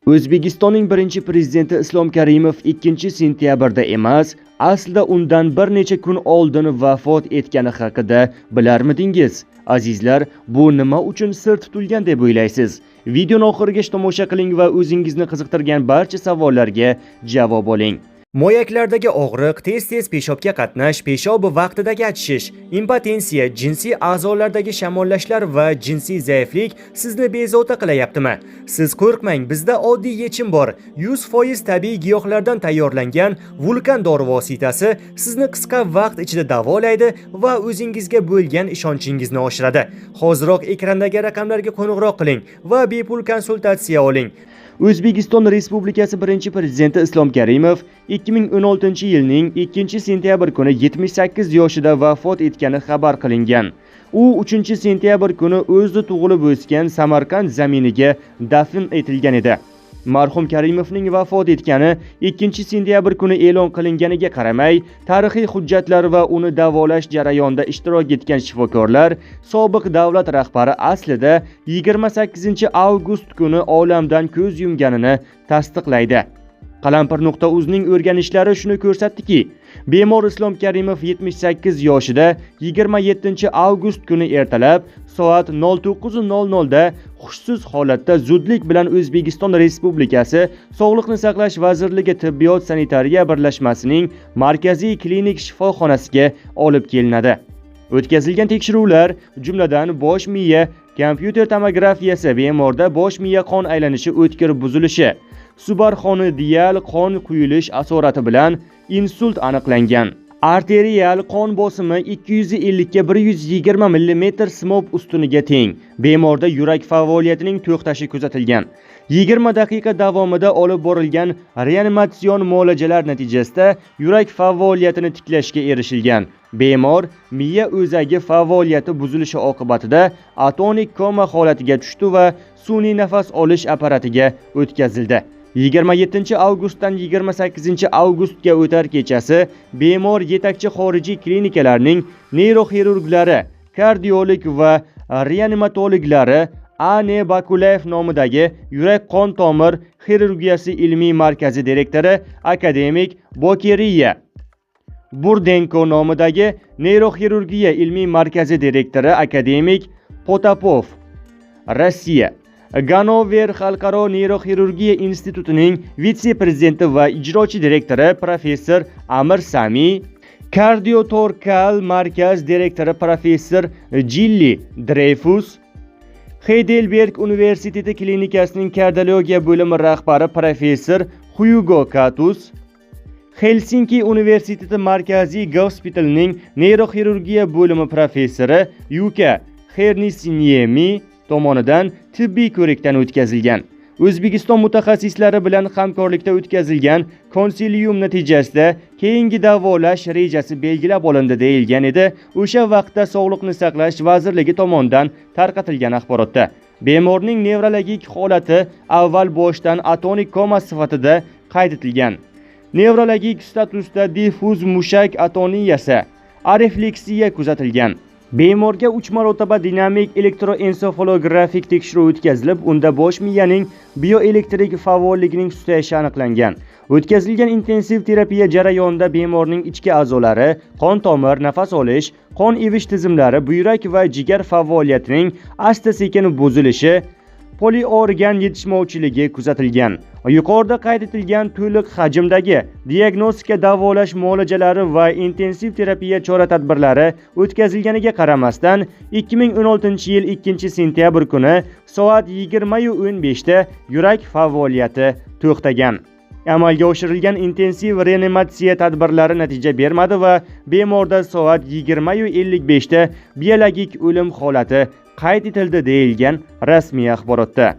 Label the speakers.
Speaker 1: O'zbekistonning birinchi prezidenti Islom Karimov 2-sentyabrda emas, aslida undan bir necha kun oldin vafot etgani haqida bilarmidingiz? Azizlar, bu nima uchun sir tutilgan deb o'ylaysiz? Videoni oxirigacha tomosha qiling va o'zingizni qiziqtirgan barcha savollarga javob oling. Moyaklardagi og'riq, tez-tez peshobga qatnash, peshob vaqtidagi achishish, impotensiya, jinsiy a'zolardagi shamollashlar va jinsiy zaiflik sizni bezovta qilayaptimi? Siz qo'rqmang, bizda oddiy yechim bor. 100% tabiiy giyohlardan tayyorlangan vulkan dori vositasi sizni qisqa vaqt ichida davolaydi va o'zingizga bo'lgan ishonchingizni oshiradi. Hoziroq ekrandagi raqamlarga qo'ng'iroq qiling va bepul konsultatsiya oling. O'zbekiston Respublikasi birinchi prezidenti Islom Karimov 2016-yilning 2-sentyabr kuni 78 yoshida vafot etgani xabar qilingan. U 3-sentyabr kuni o'zi tug'ilib o'sgan Samarqand zaminiga dafn etilgan edi. Marhum Karimovning vafot etgani 2-sentyabr kuni e'lon qilinganiga qaramay, tarixiy hujjatlar va uni davolash jarayonida ishtirok etgan shifokorlar sobiq davlat rahbari aslida 28-avgust kuni olamdan ko'z yumganini tasdiqlaydi. Qalampir.uzning o'rganishlari shuni ko'rsatdiki, bemor Islom Karimov 78 yoshida 27-avgust kuni ertalab soat 09:00 da hushsiz holatda zudlik bilan O'zbekiston Respublikasi Sog'liqni saqlash vazirligi tibbiyot sanitariya birlashmasining markaziy klinik shifoxonasiga olib kelinadi. O'tkazilgan tekshiruvlar, jumladan bosh miya kompyuter tomografiyasi bemorda bosh miya qon aylanishi o'tkir buzilishi, subarxonodial qon quyilish asorati bilan insult aniqlangan. Arterial qon bosimi 250 ga 120 mm smob ustuniga teng. Bemorda yurak faoliyatining to'xtashi kuzatilgan. 20 daqiqa davomida olib borilgan reanimatsion muolajalar natijasida yurak faoliyatini tiklashga erishilgan. Bemor miya o'zagi faoliyati buzilishi oqibatida atonik koma holatiga tushdi va sun'iy nafas olish apparatiga o'tkazildi. 27-avgustdan 28-avgustga o'tar kechasi bemor yetakchi xorijiy klinikalarning neyroxirurglari, kardiolog va reanimatologlari A.N. Bakulayev nomidagi yurak qon tomir xirurgiyasi ilmiy markazi direktori akademik Bokeriya Burdenko nomidagi neyroxirurgiya ilmiy markazi direktori akademik Potapov, Rossiya Ganover xalqaro neyroxirurgiya institutining vitse-prezidenti va ijrochi direktori professor Amir Sami, Kardiotorkal markaz direktori professor Jilli Dreyfus, Heidelberg universiteti klinikasining kardiologiya bo'limi rahbari professor Hugo Katus, Helsinki universiteti markaziy gospitalining neyroxirurgiya bo'limi professori Yuka Hernisniemi tomonidan tibbiy ko'rikdan o'tkazilgan. O'zbekiston mutaxassislari bilan hamkorlikda o'tkazilgan konsilium natijasida keyingi davolash rejasi belgilab olindi deyilgan edi. O'sha vaqtda Sog'liqni saqlash vazirligi tomonidan tarqatilgan axborotda bemorning nevrologik holati avval boshdan atonik koma sifatida qayd etilgan. Nevrologik statusda diffuz mushak atoniyasi, arefleksiya kuzatilgan. Bemorga 3 marotaba dinamik elektroensefalografik tekshiruv o'tkazilib, unda bosh miyaning bioelektrik faolligining susayishi aniqlangan. O'tkazilgan intensiv terapiya jarayonida bemorning ichki a'zolari, qon tomir, nafas olish, qon evish tizimlari, buyrak va jigar faoliyatining asta-sekin buzilishi, poliorgan yetishmovchiligi kuzatilgan. Yuqorida qayd etilgan to'liq hajmdagi diagnostika, davolash muolajalari va intensiv terapiya chora-tadbirlari o'tkazilganiga qaramasdan 2016-yil 2-sentyabr kuni soat 20:15 da yurak faoliyati to'xtagan. Amalga oshirilgan intensiv reanimatsiya tadbirlari natija bermadi va bemorda soat 20:55 da biologik o'lim holati qayd etildi deyilgan rasmiy axborotda.